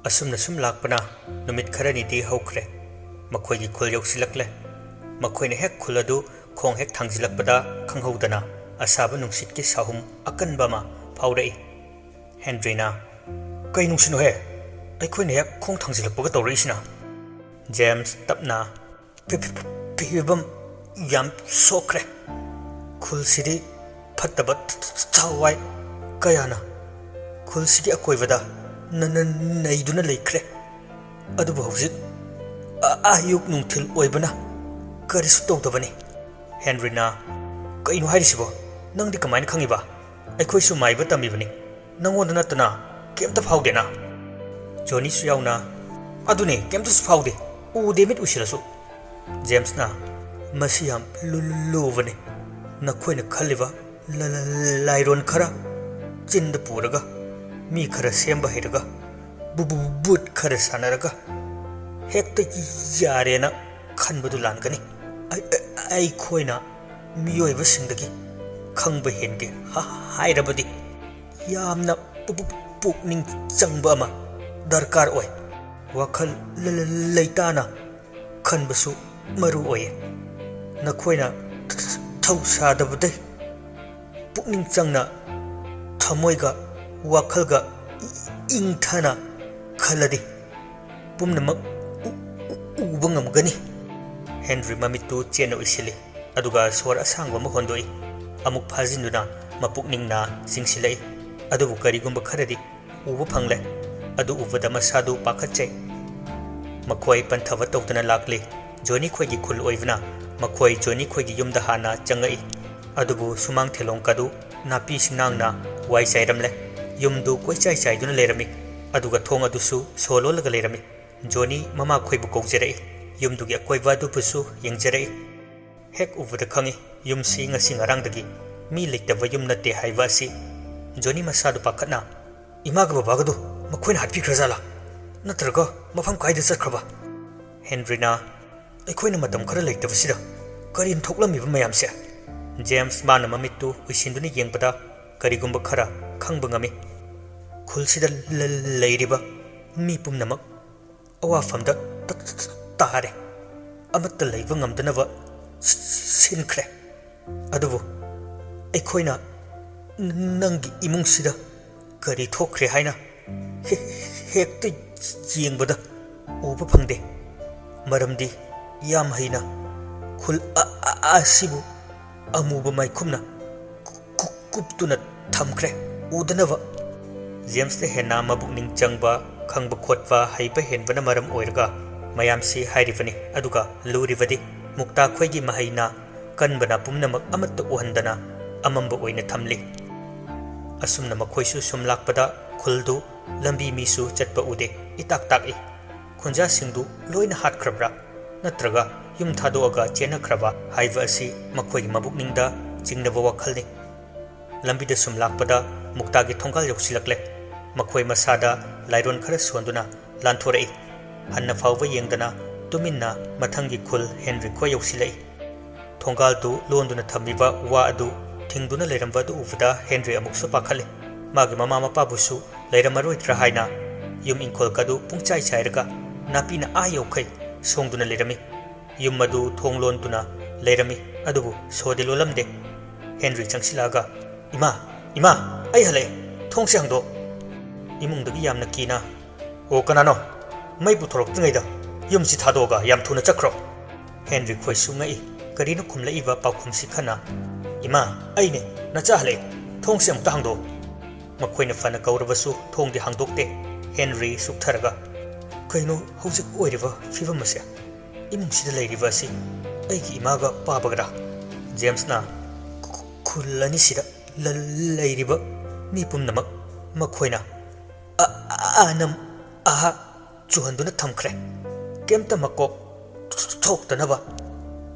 असुमना सुम लाकपना नुमित खरनिदी हौख्रे मखोइगी खुल यौसिलक्ले मखोइने हेक खुल अदु खोंग हेक थांजिलक्पदा खंगहौदना असाब नुंसितकी साहुम अकनबमा फाउरई हेनरीना कई नुंसिनो हे अखोइने हेक खोंग थांजिलक्पगा तौरईसिना जेम्स तपना फिबम याम सोख्रे खुलसिदी फत्तबा थावाई कयाना खुलसिगी अकोइबदा नैदुना लेख्रे अदुबु हौजिक आयुक नुंथिल ओइबना करिसु तौदबनी हेनरीना कइनु हाइरिसिबो नंगदि कमाइन खंगिबा अखोइसु माइबा तमिबनी नंगोंद नतना केमता फाउदेना जोनीसु याउना अदुने केमतासु फाउदे उदे मिट उसिलसु जेम्सना मसी याम लुबने नखोइना खल्लिबा लाइरोन खरा चिंद पुरगा मी खरा सेंबा हेरगा बुट खरा सानरगा हेक्ता यारेना खनबदु लानगनी आई खोइना मियोइबा सिंगदगी खंबा हेनगे हाइरबदी यामना पुकनिंग चंगबा अमा दरकार ओय वखल लेताना खनबसु मरु ओय नखोइना थौसादबदै पुकनिंग चंगना थमोइगा वखलगा इंथना खलदी पुमनमक उबंगमगनी हेनरी ममितु चेन उसिली अदुगा स्वर असांग होंदोई अमुक फाजिनुना मपुकनिंगना सिंसिलै अदुबु करिगुंबा खरदी उबु फंगले अदु उबदा मसादु पाखच्चै मखोई पंथव तौदना लाक्ली जोनी खोइगी खुल ओइबना मखोई जोनी खोइगी युमदा हाना चंगई अदुबु सुमांग थेलोंग कदु नापी सिंगनांगना वाई चाइरमले युमदु कोइचाइ चाइदुना लेरमी अदुगा थोंग अदुसु सोलोलगा लेरमी जोनी ममा खोइबु कौजरई युमदुगी अकोइबा अदुबुसु यंगजरई हेक उबदा खंगी युमसी ngasi ngarangdagi mi leitaba yum nate haiba si जोनी मसादु पाखना इमाग बाबागदु मखोइन हाटपिख्रजाला नत्रगा मफम कायदा चखरबा हेनरीना अखोइन मतम खरा लेतबसिदा करिन थोक्लमिबा मयामसे जेम्स मान ममितु उसिंदुनि येंगबदा करिगुंबा खरा खंबा ngami खुलसिदा लेरिबा मी पुमनमक अवाफमदा तारे अमत्ता लेबा ngamdanawa सिनख्रे अदुबु अखोइना नंगी इमुंगसिदा करी थोख्रे हाइना हेक्ता येंगबदा उबा फंगदे मरमदी याम हैना खुल आसिबु अमुबा माइखुमना कुपतुना थमख्रे उदनवा जेम्स ते हेना मबुकनिंग चंगबा खंगबा खोटबा हैबा हेनबना मरम ओइरगा मयामसी हाइरिबनी अदुगा लुरिबदी मुक्ता खोइगी महैना कनबना पुमनमक अमत्त ओहंदना अमंब ओइना थमली असुमना मखोइसु सुम लाकपदा खुलदु लंबी मीसु चटपा उदे इताक ताकई खुंजा सिंगदु लोइना हाटख्रबरा नत्रगा युम थादोअगा चेनख्रबा हाइबा असि मखोइगी मबुकनिंगदा चिंगनबा वखलनि लंबीदा सुम लाकपदा मुक्तागी थोंगाल यौसिलक्ले मखोइ मसादा लाइरोन खरा सोंदुना लांथोरई हन्ना फावबा येंगदना तुमिन्ना मथंगी खुल हेनरी खो यौसिलै थोंगालदु लोंदुना थम्बिबा वा अदु थिंगदुना लेरमबदु उबदा हेनरी अमुकसु पाखले मागी ममा मपाबुसु लेरमरोइत्रा हाइना युम इंखोलकदु पुंचाइ चाइरगा नापीना आ यौखै सोंगदुना लेरमी युम मदु थोंगलोंदुना लेरमी अदुबु सोदे लोलमदे हेनरी चंगसिलागा इमा इमा आई हले थोंसे हंगदो इमुंगदगी यामना कीना ओ कनानो मै पुथोरक्तृङैदा युमसि थादोगा याम थुना चख्रो हेनरी खोइसु ngei करिनो खुमलइबा पाउखुमसि खना इमा आइने नचा हले थोंसे अमुक्ता हंगदो मखोइना फना कौरबसु थोंदि हांदोक्ते हेनरी सुक्थरगा कइनो हौजिक ओइरिबा फिबमसे इमुंसिदा लेरिबा सि अइगी इमागा पाबगरा जेम्सना खुलनी सिदा लेरिबा मी पुमनमक मखोइना आनम आहा चुहंदुना थमख्रे केमता मकोक थोक्तनबा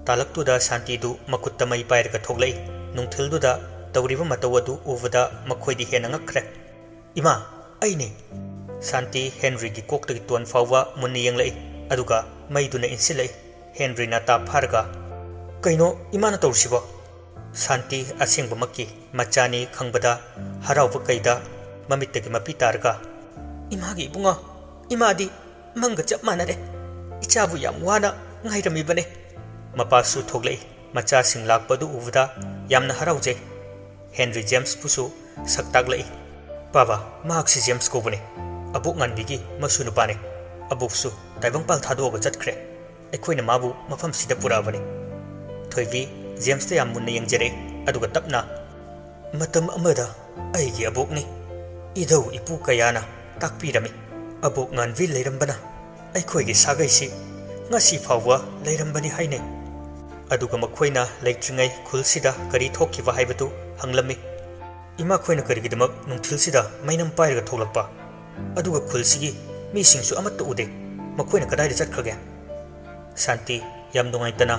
तालक्तुदा शांतिदु मकुत्ता मई पाइरगा थोगलै नुंथिलदुदा तौरिबा मतवदु उबदा मखोइदि हेना ngakre इमा आइने शांति हेनरीगी कोक्तगी तोन फाववा मुन्नि येंगलै अदुगा मैदुना इंसिलै हेनरीना ता फारगा कइनो इमाना तौरसिबो शांति असेंगबमक्की मचानी खंगबदा हरावबा कैदा ममित्तगी मपी तारगा इमागी इबुंगा इमादी मंग चप मानरे इचाबु याम वाना ngairamiबने मपासु थोगलै मचासिंग लाकपदु उबदा यामना हराउजे हेनरी जेम्स पुसु सक्तागलै बाबा माक्सी जेम्स कोबने अबुक ngανबिगी मसु नुपाने अबुकसु ताइबंगपाल थादोग चटख्रे अखोइना माबु मफमसिदा पुराबने थोइबी जेम्स ते याम मुन्ना यंगजरे अदुगा तपना मतम अमदा अइगी अबुकनी इधौ इपु कयाना ताकपीरमी अबुक ngανबि लेरंबना अखोइगी सागैसि ngasi फाववा लेरंबनी हाइने अदुगा मखोइना लेट्रिङै खुलसिदा करी थोकिबा हाइबदु हंगलमी इमा खोइना करिगिदमक नुंथिलसिदा मैनम पाइरगा थोलकपा अदुगा खुलसिगी मीसिंगसु अमत्त उदे मखोइना कदाइदा चटखरगे शांति याम नुंगाइतना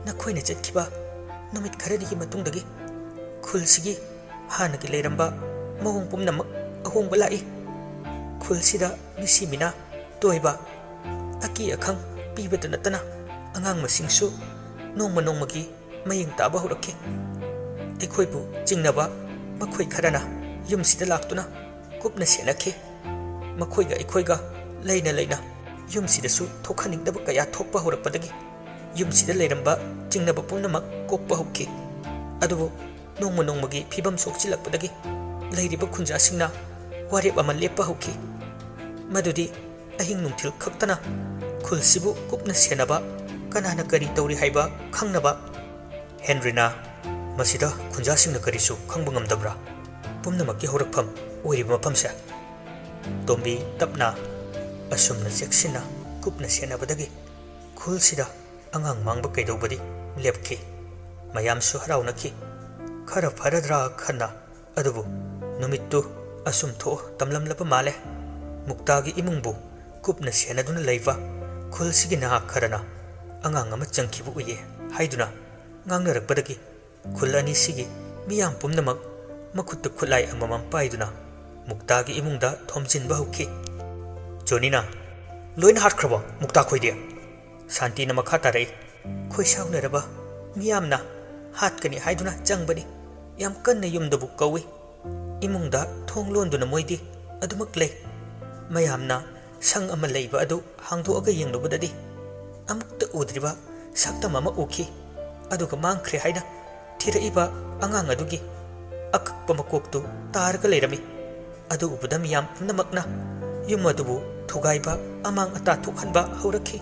नखोइना चटखिबा नुमित खरदिगी मतुंगदगी खुलसिगी हानगी लेरंबा मवोंग पुमनमक अहोंगबा लाई खुलसिदा मिसिमिना तोइबा अकी अखंग पीबद नतना अंगांग मसिंगसु नोंग मनोंगमगी मयंग ताबा होरक्के अखोइबु चिंगनबा मखोइ खरना युमसिदा लाक्तुना कुपना सेनखे मखोइगा अखोइगा लेना लेना युमसिदसु थोखनिंगदब कया थोकपा होरकपदगी युमसिदा लेरंबा चिंगनबा पुनमक कोकपा होक्के अदुबु नोंग मनोंगमगी फिबम सोकचिलकपदगी लेरिबा खुंजासिंगना वारेप अमा लेपा होक्के मदुदी अहिंग नुंथिल खक्तना खुलसिबु कुपना सेनबा कनाना करी तौरी हाइबा खंगनबा हेनरीना मसिदा खुंजासिंगना करिसु खंगबा ngamdabra पुमनमकी होरकफम ओइरिबा मफमसे तोम्बी तपना असुमना जेक्सिना कुपना सेनबदगी खुलसिदा अंगांग मांगबा कैदौबदी लेपखि मयामसु हराउनखि खरा फरद्रा खन्ना अदुबु नुमित्तु असुम थो तमलमलबा माले मुक्तागी इमुंगबु कुपना सेनदुना लैबा खुलसिगी ना खरना अंगांग अमा चंखिबु उये हाइदुना ngangnarappadagi khul ani sigi miyam pumnamak makutta khulai amamam paiduna muktagi imungda thomjinba hokki jonina loin hatkraba mukta khoidia shanti na makha tarai khoi saunaraba miyamna hatkani haiduna changbani yam kanna yumdabu kawi imungda thonglonduna moidi adumak lei mayamna sang ama leiba adu hangdo aga yenglubadadi amukta udriba saktam ama uki aduga mangkhre haina thiraiba angang adugi akakpa makoktu targa leirami adu ubada miyam punamakna yum adubu thugaiba amang ata thukhanba haurakhi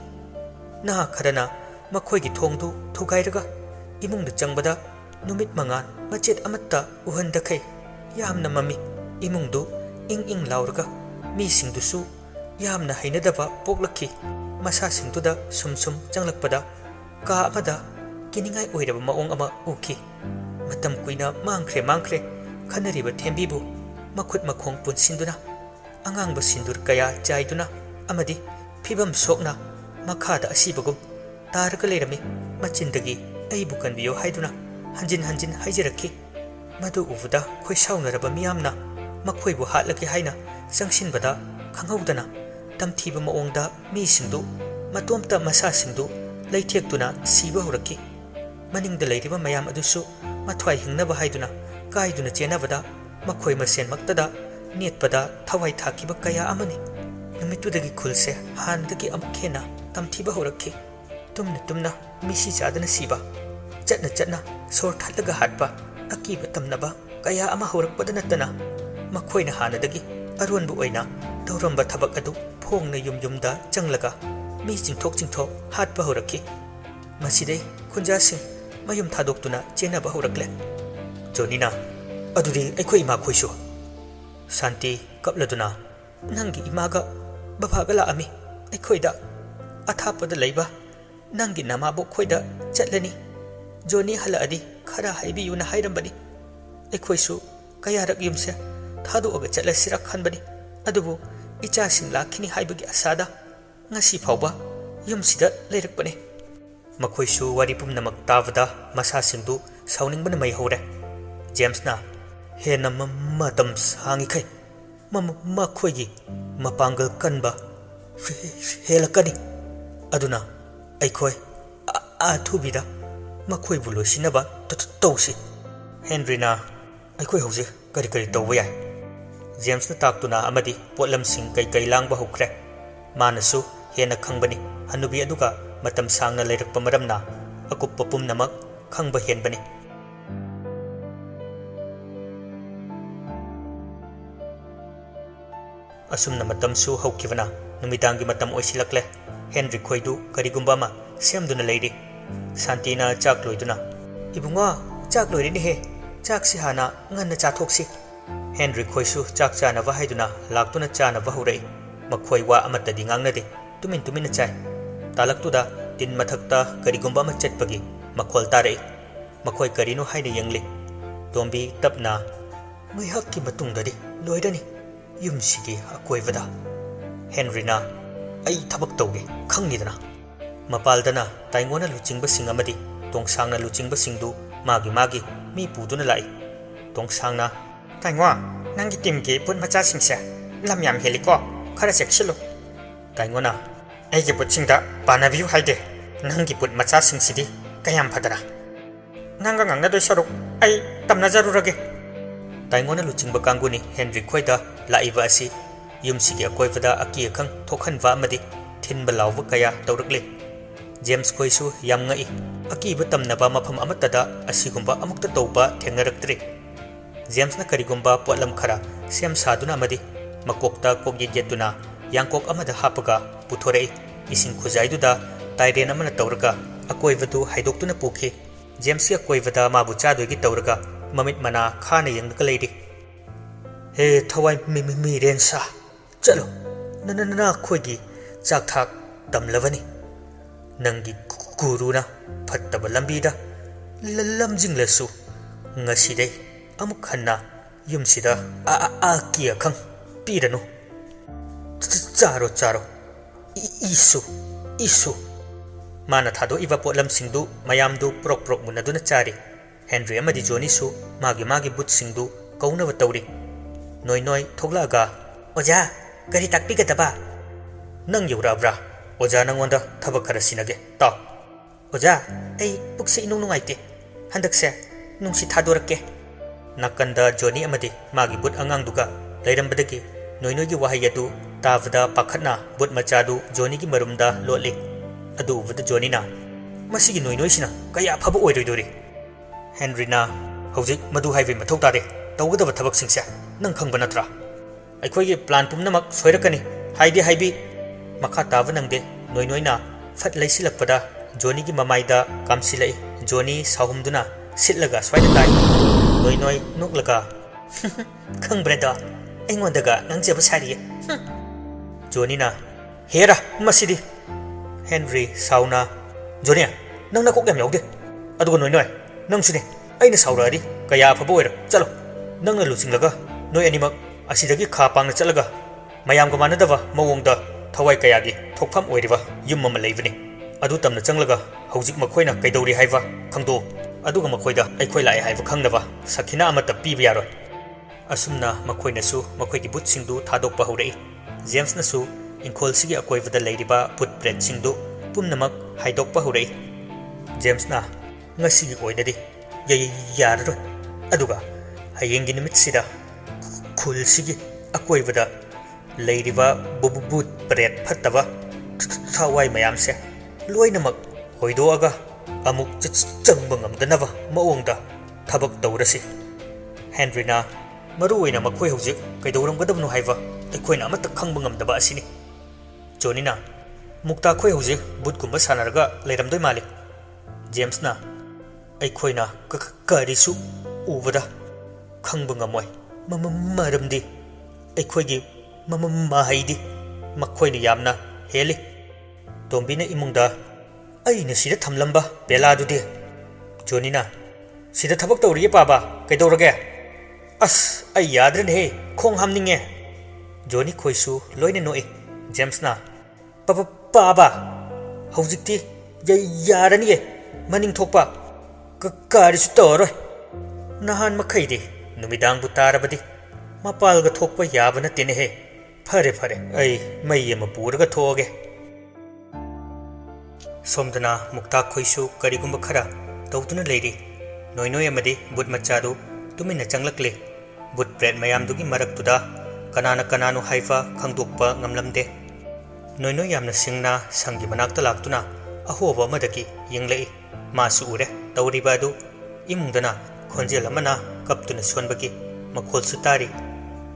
na kharana makhoigi thongdu thugairaga imungda changbada numit mangan machet amatta uhandakhai yamna mami imungdu ing lauraga mi singdusu yamna hainadaba poklakhi masa singtuda sumsum changlakpada ka amada kiningai oiraba maong ama uki matam kuina mangkhre khanariba thembibu makhut makhong punsinduna angangba sindur kaya jaiduna amadi phibam sokna makhada asibagum targa leirami machindagi aibu kanbiyo haiduna hanjin haijarakhi madu uvuda khoi saunaraba miyamna makhoibu hatlaki haina sangsinbada khanghaudana tamthiba maongda mi singdu matomta masa singdu leithektuna siba horakki maningda leiriba mayam adusu mathwai hingnaba haiduna kaiduna chenabada makhoi masen maktada netpada thawai thakiba kaya amani numitudagi khulse handagi amkhena tamthiba horakki tumna misi chadana siba chatna sor thalaga hatpa akiba tamnaba kaya ama horakpada natana makhoina hanadagi aronbu oina tawramba thabak adu phongna yumda changlaga mi chingthok hatpa horakki masidei khunjasing mayum thadoktuna chenaba horakle jonina adudi aikhoi ima khoisu shanti kapladuna nangi imaga babaga la ami aikhoida athapada leiba nangi namabo khoida chatlani joni hala adi khara haibi yuna hairambani aikhoisu kayarak yumse thado aga chatla sirak khanbani adubu icha sing lakhini haibagi asada ngasi phauba yumsida leirakpani makhoisu wari pumnamak tavada masa singdu sauningbana mai hore james na hena matam sangi khai makhoigi mapangal kanba helakani aduna aikhoi athubida makhoi bulo sinaba tausi henryna aikhoi hoje kari tawba yai james na taktuna amadi potlam sing kai langba hokre मानसु हेन खंबनी हनुबी अदुगा मतम सांगना लेरकप मरमना अकुप्प पुमनमक खंब हेनबनी असुमना मतमसु हौकिवना नुमिदांगी मतम ओइसिलकले Henry खोइदु करिगुम्बा मा सेमदुना लेरी शांतिना चाक लोइदुना इबुंगा चाक लोइरिनी हे चाक सि हाना ngana चाथोक्सि Henry खोइसु चाक चानवा हाइदुना लाक्तुना चानवा हौरई मखोइ वा अमतदि ngangnade Tumin Tumin चाय तालक्तुदा तिन मथक्ता करिगुम्बा मा चटपगी मखोल तारे मखोइ करिनो हाइने यंगले तोंबी तपना मैहक्की मतुंगदि लोइदनी युमसिगी अकोइवदा हेनरीना आई थबक तौगे खंगनिदना मपालदना ताइंगोना लुचिंगबसिंग अमदि तोंगसांगना लुचिंगबसिंगदु मागी मागी मी पुदुना लाई तोंगसांगना ताइंगवा नंगी टीमगी पुन मचासिंगसे लम याम हेलिको खरा चेक्सिलो ताइंगोना आइगे पुचिंगदा पानाबियु हाइदे नंगी पुत मचासिंगसिदि कयाम फदरा नंगा ngang na doi saruk ai tamna jarurage ताइंगोना लुचिंगब कांगुनी हेनरी खोइदा लाइबा असि युमसिगी अकोइबदा अकी अखंग थोखनवा अमदि थिनबा लावबा कया तौरकले जेम्स खोइसु याम ngai अकीबा तमनबा मफम अमतदा असिगुम्बा अमुक्ता तौबा थेंगरक्त्रे जेम्स ना करिगुम्बा पोलम खरा सेम सादुना अमदि मकोक्ता कोगी जेतुना यांकोक अमदा हापगा पुथोरे इसिंग खुजाइदुदा ताइरेन अमना तौरगा अकोइबदु हाइदोक्तुना पुखि जेम्स या कोइबदा माबु चादोगी तौरगा ममित मना खाने यंगक लेडी हे थवाई मी रेंसा चलो ननना खोगी चाक थाक तमलवनी नंगी गुरुना फत्तब लंबीदा लमजिंगलसु ngasiday amuk hanna yumsida a kiya khang piranu charo isu mana thado iba potlam singdu mayamdu prok munaduna chari Henry अमदी जोनी सु मागी बुट सिंगदु कौनव तौरी नोई थोगलागा ओजा करी ताकपीगदबा नंग यौराब्रा ओजा नंगोंदा थबक खरा सिनगे ता ओजा एई पुक्से इनुंग नुंगाइते हंदकसे नुंगसि थादोरके नाकंदा जोनी अमदी मागी बुट अंगांगदुगा लैरंबदगी नोई वाहै अदु तावदा पाखतना बुट मचादु जोनी की मरुमदा लोले अदु उबद जोनीना मसिगी नोई सिना कया फब ओइरोइदोरी हेनरीना हौजिक मधु हाइवे मथौ तारे तौगदब थबक सिंगसे नंग खंग नत्रा अखोइगे प्लान पुमनमक सोइरकनी हाइबी मखा ताब नंगदे नोइना फट लैसिलकपदा जोनी की ममाइदा कामसिलै जोनी साहुमदुना सिटलगा स्वाइदा ताइ नोइ नुकलगा खंगब्रेदा एंगोंदगा नंगजेब सारिये जोनीना हेरा मसिदी हेनरी साउना जोनी नंगना कोक याम यौदे अदुगो नोइ नंगसुने अइना साउरादी कया फबो ओइर चलो नंगना लुचिंगलगा नोइ अनिमक असिदगी खा पांगना चलगा मयामगा मानदबा मवोंगदा थवाई कयागी थोकफम ओइरिबा युम अमा लेबनी अदु तमना चंगलगा हौजिक मखोइना कैदौरी हाइबा खंगदो अदुगा मखोइदा अइखोइ लाइ हाइबा खंगनबा सखिना अमता पीबा यारो असुमना मखोइनासु मखोइगी बुटसिंगदु थादोकपा हौरई जेम्सनासु इंखोलसिगी अकोइबदा लेरिबा बुट ब्रेडसिंगदु पुमनमक हाइदोकपा हौरई जेम्सना ngasiगी oidadi yarro aduga hayengi nimitsidda khulsigi akoibada leiriba bubut bret phattaba thawai mayamse loinamak hoidoaga amuk changba ngamdanaba maongda thabak tawrasi henryna maruoina makhoi hojik kaidouramgadabnu haiba aikoina amata khangba ngamdaba asini jonina mukta khoi hojik butgumba sanaraga leiramdoi mali jamesna अखोइना करिसु उबदा खंब ngमोय मरमदी अखोइगी माहैदी मखोइना यामना हेली तोंबीना इमुंगदा अइना सिदा थमलंबा बेलादुदि जोनीना सिदा थबक तौरिये पाबा कैदौरगे अस अइ याद्रने हे खोंग हामनिंगे जोनी खोइसु लोइना नोइ जेम्सना पाबा हौजिकती यारनिये मनिंग थोकपा ꯀꯥꯔꯤꯁꯨ ꯇꯧꯔꯣꯏ ꯅꯍꯥꯟ ꯃꯈꯩꯗꯤ ꯅꯨꯃꯤꯗꯥꯡꯕꯨ ꯇꯥꯔꯕꯗꯤ ꯃꯄꯥꯜꯒ ꯊꯣꯛꯄ ꯌꯥꯕ ꯅꯠꯇꯦꯅꯦꯍꯦ ꯐꯔꯦ ꯑꯩ ꯃꯩ ꯑꯃ ꯄꯨꯔꯒ ꯊꯣꯛꯑꯒꯦ ꯁꯣꯝꯗꯅ ꯃꯨꯛꯇꯥ ꯈꯣꯏꯁꯨ ꯀꯔꯤꯒꯨꯝꯕ ꯈꯔ ꯇꯧꯗꯨꯅ ꯂꯩꯔꯤ ꯅꯣꯏ ꯑꯃꯗꯤ ꯕꯨꯠ ꯃꯆꯥꯗꯨ ꯇꯨꯃꯤꯟꯅ ꯆꯪꯂꯛꯂꯤ ꯕꯨꯠ ꯕ꯭ꯔꯦꯗ ꯃꯌꯥꯝꯗꯨꯒꯤ ꯃꯔꯛꯇꯨꯗ ꯀꯅꯥꯅ ꯀꯅꯥꯅꯣ ꯍꯥꯏꯕ ꯈꯪꯗꯣꯛꯄ ꯉꯝꯂꯝꯗꯦ Noinoi yamna singna sangi manakta laktuna ahoba amadagi yenglei masu ure tauriba adu imungdana khonjel amana kaptuna sonbagi makhol sutari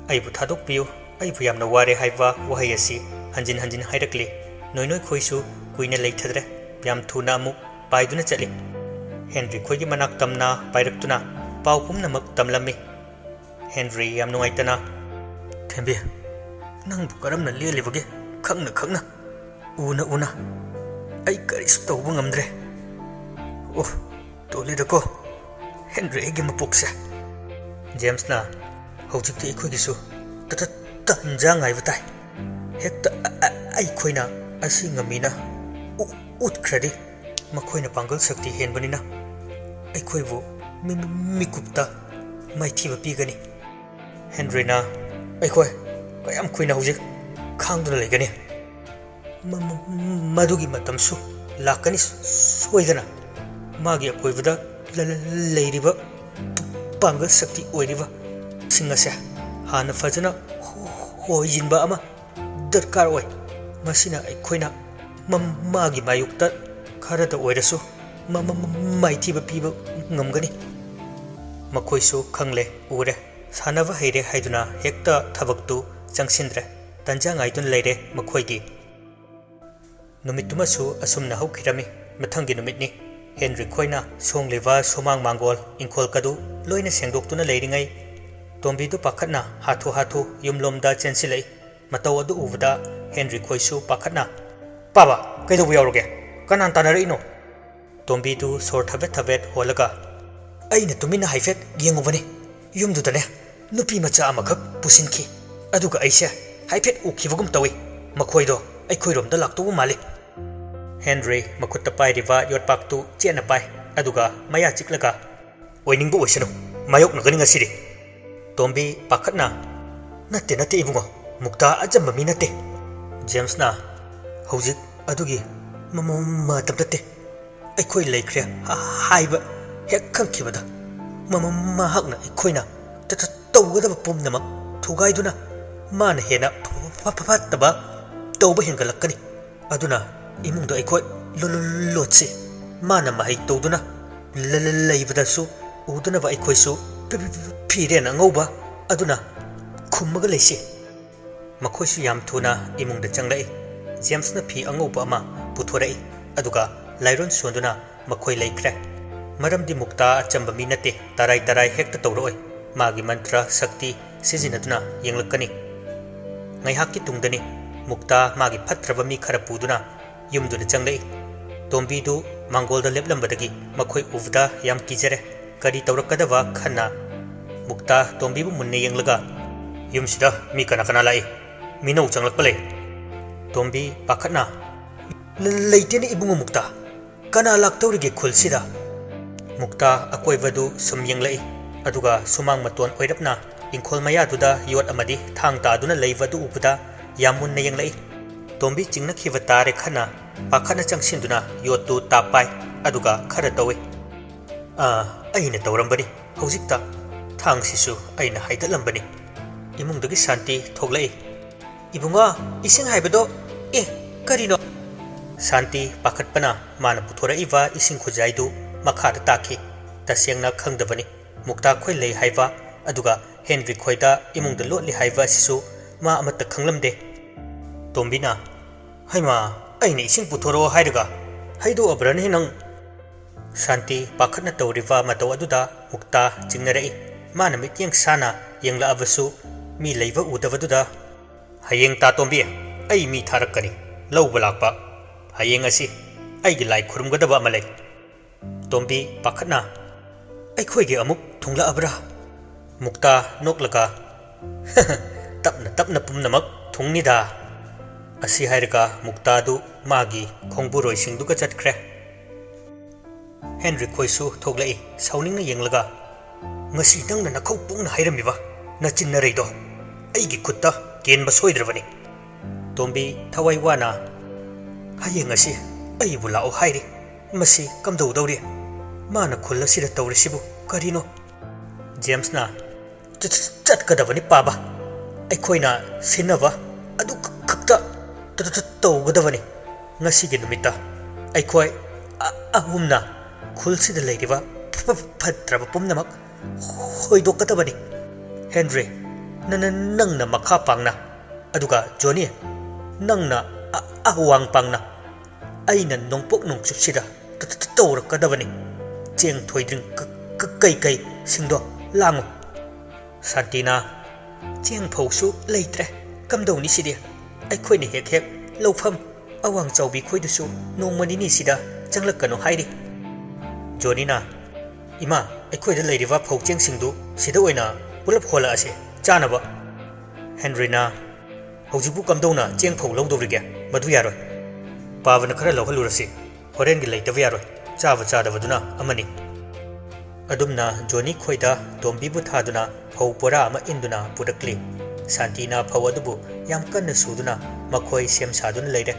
aibu thadok piu aibu yamna ware haiba wahai asi hanjin hanjin hairakli noinoi khoisu kuina leithadre yam thuna amu paiduna chali Henry khoigi manak tamna pairaktuna pau pumnamak tamlami Henry yam nuaitana thembi nang bu karamna lelibage khangna una ai karisu tawbu ngamdre oh tolidako Henry gi mapokse James na hojikti ikhogisu tanja ngai batai hekta ai khoina asi ngamina utkradi makhoina pangal sakti henbanina ai khoibu mikupta maithiba pigani Henry na ai khoi kayam khoina hojik khangduna legani madugi matamsu lakani soidana magi akoibada leiriba pangal sakti oiriba singase hana fajana hoijinba ama darkar oi masina aikoina magi mayukta kharada oirasu maithiba piba ngamgani makhoisu khangle ure sanava heire haiduna hekta thabaktu changsindre tanja ngaidun leire makhoigi numittumasu asumna haukhirami mathangi numitni Henry khoina songleva somang mangol ingkhol kadu loina sengdoktuna leiringai tombidu pakhatna hathu yumlomda chensilei matau adu ubada Henry khoisu pakhatna baba kaido yauroge kanan tanarino tombidu sor thabet holaga aina tumina haifet yengubani yumdudane nupi macha amakhak pusinki aduga aise haifet ukhibagum tawi makhoido aikhoiromda laktobu mali Henry makutta pairiva yotpaktu chena pai aduga maya chiklaga oiningbu oisanu mayok nagani ngasiri tombi pakhatna natte ibungo mukta ajamba mi natte James na hojik adugi mama tabtate aikhoi leikhre haiba hek khangkhibada mama hakna aikhoina tawgadaba pumnama thugaiduna mana hena phafataba tawba hengalakani aduna imungda aikoi lotsi mana mahai tawduna leibadasu udunaba aikhoisu pirena ngauba aduna khummaga leisi makhoisu yam thuna imungda changlai James na phi angauba ama puthorai aduga lairon sonduna makhoi leikhre maramdi mukta achamba mi nate tarai hekta tawroi magi mantra sakti sijinaduna yenglakani ngai hakki tungdani mukta magi phatraba mi khara puduna yumduna changlai tombidu mangolda leplambadagi makhoi uvda yam kijare kari tawrakadaba khanna mukta tombibu munne yenglaga yumsida mi kana lai minau changlakpa lei tombi pakhatna leiteni ibungu mukta kana laktawrige khulsida mukta akoibadu sum yenglai aduga sumang maton oirapna ingkhol mayaduda yot amadi thang ta duna leivadu ubada yamunne yenglai tombi chingna khiva tare khana pakhatna changsinduna yotu tapai aduga khara tawi aina tawrambani hojikta thang sisu aina haidatlambani imungdagi shanti thoglai ibunga ising haibado karino shanti pakhatpana mana puthora iwa ising khujaidu makhada takhi tasengna khangdabani mukta khoi lei haiba aduga Henry khoida imungda lotli haiba sisu ma amata khanglamde tombina haima aina ising puthoro hairaga haido abrane nang shanti pakhatna tawriva mataw aduda mukta chingnarai mana mityeng sana yengla abasu mi leiba udabaduda hayeng ta tombi ai mi tharakani lawba lakpa hayeng asi aigi lai khurumgadaba amalai tombi pakhatna ai khoige amuk thungla abra mukta noklaga tapna pumnamak thungnida asi hairaga mukta du magi khongburoi singduga chatkre Henry khoisu thoglai sauningna yenglaga ngasi nangna nakhau pungna hairamiba nachinna reido aigi khutta kenba soidrabani tombi thawai wana hayeng asi aibu lao hairi masi kamdau dawri mana khulla sida tawrisibu karino James na chatkadabani paba aikhoina sinaba adu khakta ꯇꯧꯒꯗꯕꯅꯤ ꯉꯁꯤꯒꯤ ꯅꯨꯃꯤꯠꯇ ꯑꯩꯈꯣꯏ ꯑꯍꯨꯝꯅ ꯈꯨꯜꯁꯤꯗ ꯂꯩꯔꯤꯕ ꯐꯠꯇ꯭ꯔꯕ ꯄꯨꯝꯅꯃꯛ ꯍꯣꯏꯗꯣꯛꯀꯗꯕꯅꯤ Henry ꯅꯪꯅ ꯃꯈꯥ ꯄꯥꯡꯅ ꯑꯗꯨꯒ ꯖꯣꯅꯤ ꯅꯪꯅ ꯑꯋꯥꯡ ꯄꯥꯡꯅ ꯑꯩꯅ ꯅꯣꯡꯄꯣꯛ ꯅꯣꯡꯆꯨꯞꯁꯤꯗ ꯇꯧꯔꯛꯀꯗꯕꯅꯤ ꯆꯦꯡ ꯊꯣꯏꯗ꯭ꯔꯤꯡ ꯀꯩꯁꯤꯡꯗꯣ ꯂꯥꯡꯉꯨ ꯁꯥꯟꯇꯤꯅ ꯆꯦꯡ ꯐꯧꯁꯨ ꯂꯩꯇ꯭ꯔꯦ ꯀꯝꯗꯧꯅꯤ ꯁꯤꯗꯤ ꯑꯩꯈꯣꯏꯅ ꯍꯦꯛ ꯂꯧꯐꯝ ꯑꯋꯥꯡ ꯆꯥꯎꯕꯤ ꯈꯣꯏꯗꯨꯁꯨ ꯅꯣꯡꯃ ꯅꯤꯅꯤꯁꯤꯗ ꯆꯪꯂꯛꯀꯅꯨ ꯍꯥꯏꯔꯤ ꯖꯣꯅꯤꯅ ꯏꯃꯥ ꯑꯩꯈꯣꯏꯗ ꯂꯩꯔꯤꯕ ꯐꯧ ꯆꯦꯡꯁꯤꯡꯗꯨ ꯁꯤꯗ ꯑꯣꯏꯅ ꯄꯨꯂꯞ ꯍꯣꯜꯂꯛꯑꯁꯤ ꯆꯥꯅꯕ ꯍꯦꯟꯔꯤꯅ ꯍꯧꯖꯤꯛꯄꯨ ꯀꯝꯗꯧꯅ ꯆꯦꯡ ꯐꯧ ꯂꯧꯗꯧꯔꯤꯒꯦ ꯃꯗꯨ ꯌꯥꯔꯣꯏ ꯄꯥꯕꯅ ꯈꯔ ꯂꯧꯍꯜꯂꯨꯔꯁꯤ ꯍꯣꯔꯦꯟꯒꯤ ꯂꯩꯇꯕ ꯌꯥꯔꯣꯏ ꯆꯥꯕ ꯆꯥꯗꯕꯗꯨꯅ ꯑꯃꯅꯤ ꯑꯗꯨꯝꯅ ꯖꯣꯅꯤ ꯈꯣꯏꯗ ꯇꯣꯝꯕꯤꯕꯨ ꯊꯥꯗꯨꯅ ꯐꯧ ꯕꯣꯔꯥ ꯑꯃ ꯏꯟꯗꯨꯅ ꯄꯨꯔꯛꯂꯤ ꯁꯥꯟꯇꯤꯅ ꯐꯧ ꯑꯗꯨꯕꯨ ꯌꯥꯝ ꯀꯟꯅ ꯁꯨꯗꯨꯅ ꯃꯈꯣꯏ ꯁꯦꯝ ꯁꯥꯗꯨꯅ ꯂꯩꯔꯦ